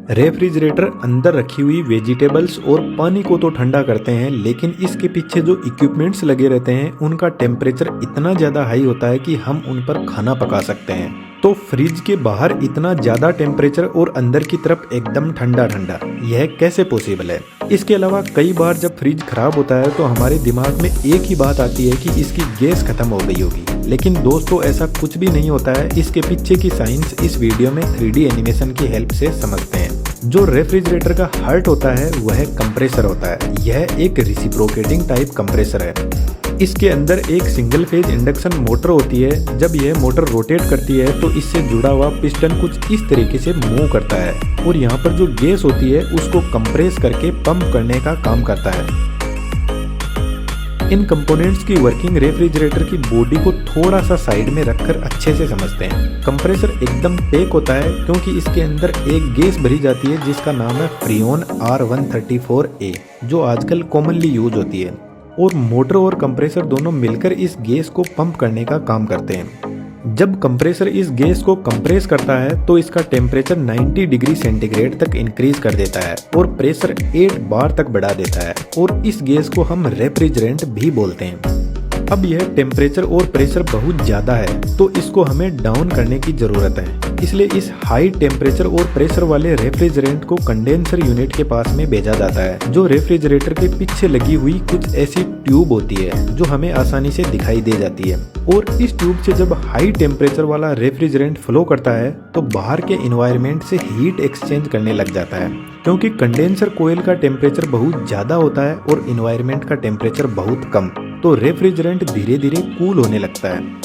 Refrigerator अंदर रखी हुई वेजिटेबल्स और पानी को तो ठंडा करते हैं, लेकिन इसके पीछे जो इक्विपमेंट्स लगे रहते हैं उनका टेम्परेचर इतना ज़्यादा हाई होता है कि हम उन पर खाना पका सकते हैं। तो फ्रिज के बाहर इतना ज़्यादा टेम्परेचर और अंदर की तरफ एकदम ठंडा ठंडा, यह कैसे पॉसिबल है? इसके अलावा कई बार जब फ्रिज खराब होता है तो हमारे दिमाग में एक ही बात आती है कि इसकी गैस खत्म हो गई होगी, लेकिन दोस्तों ऐसा कुछ भी नहीं होता है। इसके पीछे की साइंस इस वीडियो में 3D एनिमेशन की हेल्प से समझते हैं। जो रेफ्रिजरेटर का हार्ट होता है वह कंप्रेसर होता है। यह एक रिसिप्रोकेटिंग टाइप कंप्रेसर है। इसके अंदर एक सिंगल फेज इंडक्शन मोटर होती है। जब यह मोटर रोटेट करती है तो इससे जुड़ा हुआ पिस्टन कुछ इस तरीके से मूव करता है और यहाँ पर जो गैस होती है उसको कंप्रेस करके पंप करने का काम करता है। इन कंपोनेंट्स की वर्किंग रेफ्रिजरेटर की बॉडी को थोड़ा सा साइड में रखकर अच्छे से समझते हैं। कंप्रेसर एकदम पैक होता है क्योंकि इसके अंदर एक गैस भरी जाती है जिसका नाम है फ्रीऑन R134a, जो आजकल कॉमनली यूज होती है, और मोटर और कंप्रेसर दोनों मिलकर इस गैस को पंप करने का काम करते हैं। जब कंप्रेसर इस गैस को कंप्रेस करता है तो इसका टेम्परेचर 90 डिग्री सेंटीग्रेड तक इंक्रीज कर देता है और प्रेशर 8 बार तक बढ़ा देता है, और इस गैस को हम रेफ्रिजरेंट भी बोलते हैं। अब यह टेम्परेचर और प्रेशर बहुत ज़्यादा है तो इसको हमें डाउन करने की ज़रूरत है। इसलिए इस हाई टेम्परेचर और प्रेशर वाले रेफ्रिजरेंट को कंडेंसर यूनिट के पास में भेजा जाता है, जो रेफ्रिजरेटर के पीछे लगी हुई कुछ ऐसी ट्यूब होती है जो हमें आसानी से दिखाई दे जाती है। और इस ट्यूब से जब हाई टेम्परेचर वाला रेफ्रिजरेंट फ्लो करता है तो बाहर के इन्वायरमेंट से हीट एक्सचेंज करने लग जाता है, क्योंकि कंडेंसर कोयल का टेम्परेचर बहुत ज़्यादा होता है और इन्वायरमेंट का टेम्परेचर बहुत कम, तो रेफ्रिजरेंट धीरे धीरे कूल होने लगता है।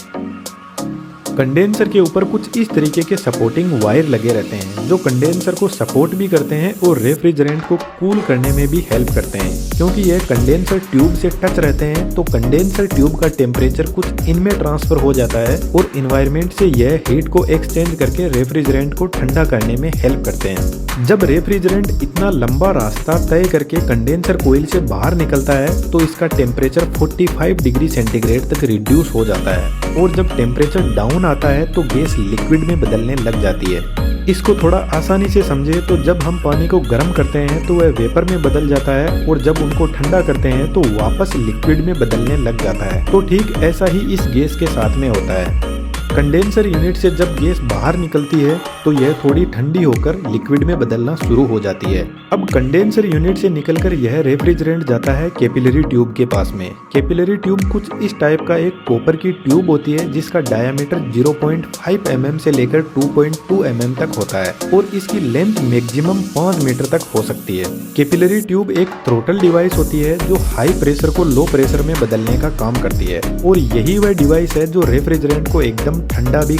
कंडेंसर के ऊपर कुछ इस तरीके के सपोर्टिंग वायर लगे रहते हैं जो कंडेंसर को सपोर्ट भी करते हैं और रेफ्रिजरेंट को कूल करने में भी हेल्प करते हैं। क्योंकि यह कंडेंसर ट्यूब से टच रहते हैं तो कंडेंसर ट्यूब का टेम्परेचर कुछ इनमें ट्रांसफर हो जाता है और इन्वायरमेंट से यह हीट को एक्सचेंज करके रेफ्रिजरेंट को ठंडा करने में हेल्प करते हैं। जब रेफ्रिजरेंट इतना लंबा रास्ता तय करके कंडेंसर कोयल से बाहर निकलता है तो इसका टेम्परेचर 45 डिग्री सेंटीग्रेड तक रिड्यूस हो जाता है, और जब टेम्परेचर डाउन आता है तो गैस लिक्विड में बदलने लग जाती है। इसको थोड़ा आसानी से समझे तो जब हम पानी को गर्म करते हैं तो वह वेपर में बदल जाता है, और जब उनको ठंडा करते हैं तो वापस लिक्विड में बदलने लग जाता है। तो ठीक ऐसा ही इस गैस के साथ में होता है। कंडेंसर यूनिट से जब गैस बाहर निकलती है तो यह थोड़ी ठंडी होकर लिक्विड में बदलना शुरू हो जाती है। अब कंडेंसर यूनिट से निकलकर यह रेफ्रिजरेंट जाता है कैपिलरी ट्यूब के पास में। कैपिलरी ट्यूब कुछ इस टाइप का एक कॉपर की ट्यूब होती है जिसका डायमीटर 0.5 mm से लेकर 2.2 mm तक होता है, और इसकी लेंथ मैक्सिमम 5 मीटर तक हो सकती है। कैपिलरी ट्यूब एक थ्रोटल डिवाइस होती है जो हाई प्रेशर को लो प्रेशर में बदलने का काम करती है, और यही वह डिवाइस है जो रेफ्रिजरेंट को एकदम ठंडा भी